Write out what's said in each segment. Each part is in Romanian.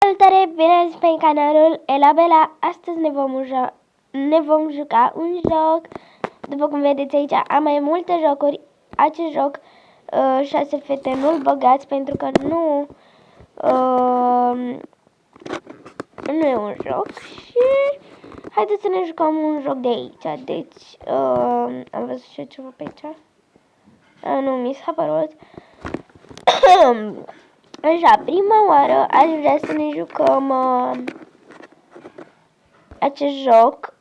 Salutare, bine ați pe canalul Elabela. Astăzi ne vom juca un joc. După cum vedeți aici am mai multe jocuri. Acest joc 6 fete nu-l băgați pentru că nu e un joc. Și haideți să ne jucăm un joc de aici. Deci am văzut și eu ceva pe aici. Nu mi s-a părut. Așa, prima oară aș vrea să ne jucăm acest joc.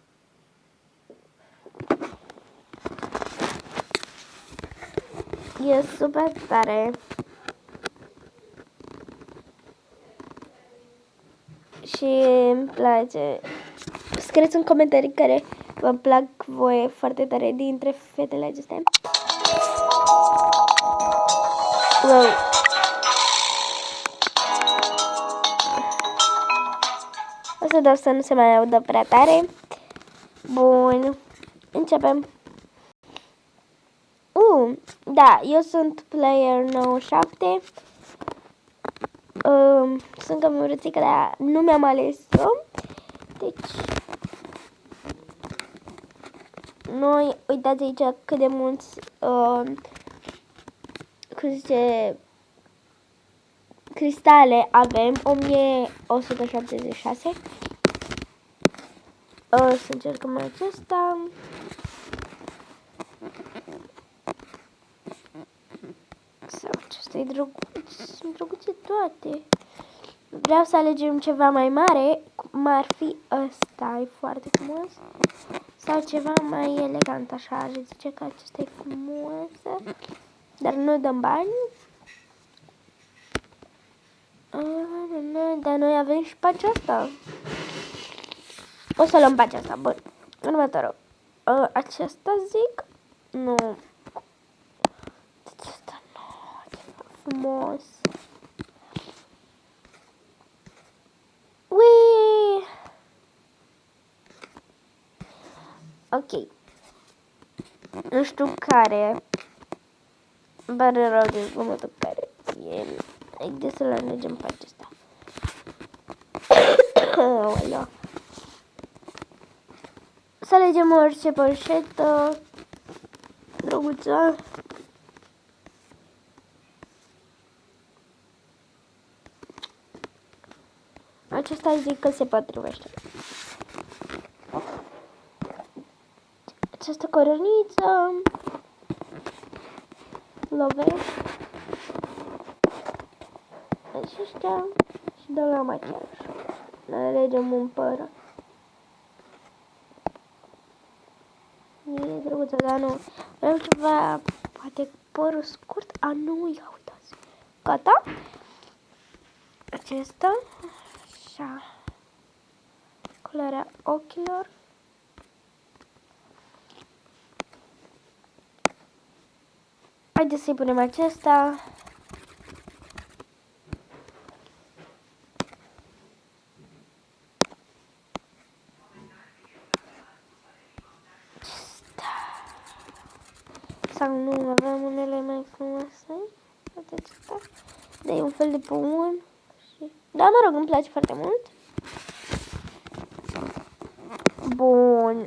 E super tare. Și îmi place. Scrieți în comentarii care vă plac voie foarte tare dintre fetele acestea. Wow. O să dau să nu se mai audă prea tare. Bun. Începem. Da, eu sunt player 97. Sunt cam urâțică, dar nu mi-am ales-o. Deci noi, uitați aici cât de mulți cum zice, cristale avem. 1176. Să încercăm acesta. Sau acesta e drăguț. Sunt drăguțe toate. Vreau să alegem ceva mai mare, cum ar fi ăsta, e foarte frumos. Sau ceva mai elegant, așa, aș zice că acesta e frumos. Dar nu dăm bani. Dar noi avem și pe aceasta. O să luăm pe aceasta, bun. Următorul. Aceasta zic? Nu. Aceasta nu, ceva frumos. Ui! Ok. Nu știu care. Pare rău de zgomotul care e. Haideți să-l alegem pe acesta. Să alegem orice poșetă drăguță. Acesta zic că se potrivește. Această coroniță. Lovești. Aceștia. Și dăm la machiaj. Ne alegem un păr. E drăguță, dar nu. Vreau ceva, poate părul scurt. Nu, ia uitați. Gata. Acesta. Așa. Culoarea ochilor. Haideți să-i punem acesta. Sau nu, avem unele mai frumoase. Uite acesta. Da, e un fel de păun. Da, mă rog, îmi place foarte mult. Bun.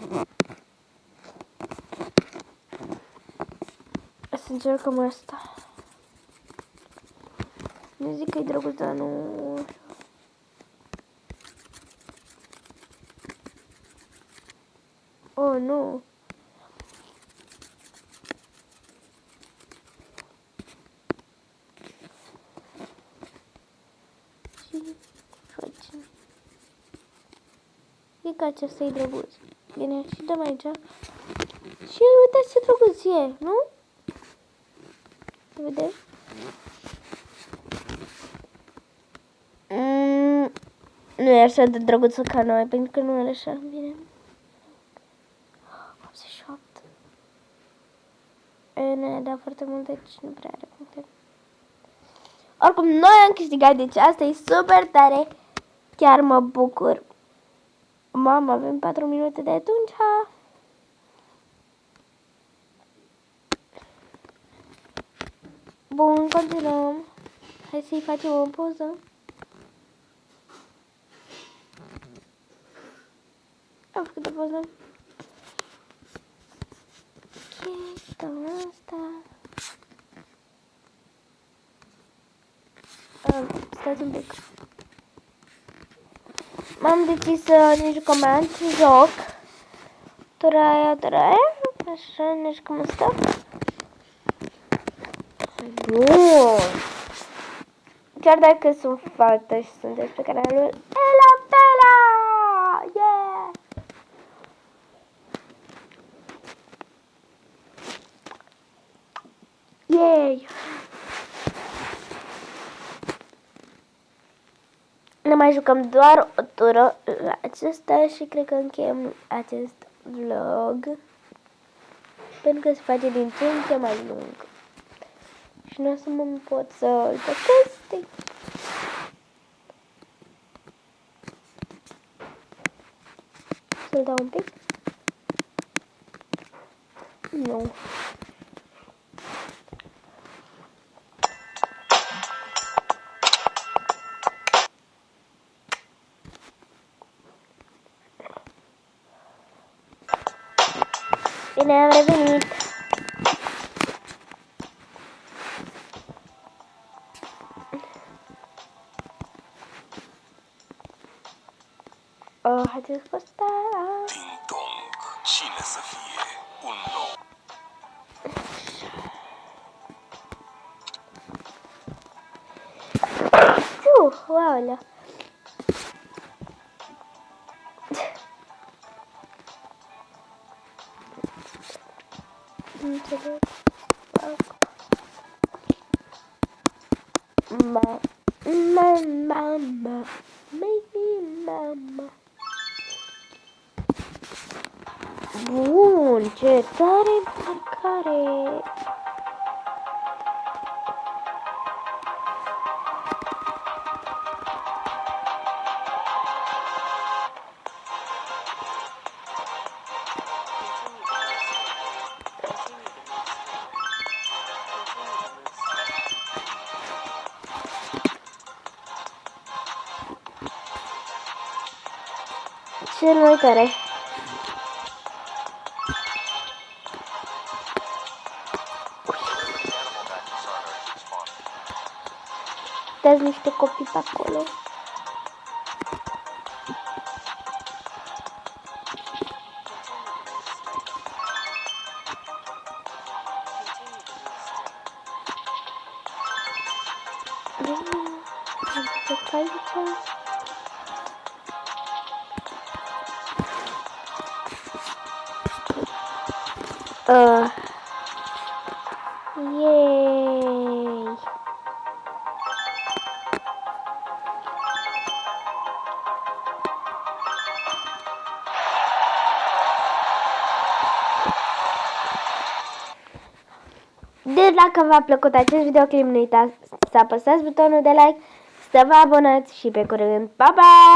Să încercăm asta. Nu zic că e drăguț, dar nu... Oh, nu. E că acesta e drăguț. Bine, și dăm aici. Și uitați ce drăguț e, nu? Vedeți? Nu e așa de drăguță ca noi, pentru că nu e așa. Bine. 88. Ne-a dat foarte mult, deci nu prea are puncte. Oricum, noi am câștigat, deci asta e super tare. Chiar mă bucur. Mamă, avem 4 minute de atunci. Bun, continuăm. Hai să-i facem o poză. Am făcut o poză. Cam asta. Stați un pic. M-am decis să ne jucăm alt joc. Toraia. Așa, ne jucăm asta. Bun. Chiar dacă sunt fată și sunteți pe canalul Ela Bella! Yeah! Yay! Ne mai jucăm doar o tură la acesta și cred că încheiem acest vlog. Pentru că se face din ce în ce mai lung. Și nu o să mă pot să-l păcăste. Să-l dau un pic? Nu. Bine, am revenit. Haideți cu asta. Ding dong. Cine să fie un nou? Wow. Înțeleg. Mama. Bun, ce tare împarcare. Cel mai tare. Dați niște copii pe acolo. Am plecat aici. Yay! Deci dacă v-a plăcut acest videoclip, nu uitați să apăsați butonul de like, să vă abonați și pe curând. Pa, pa!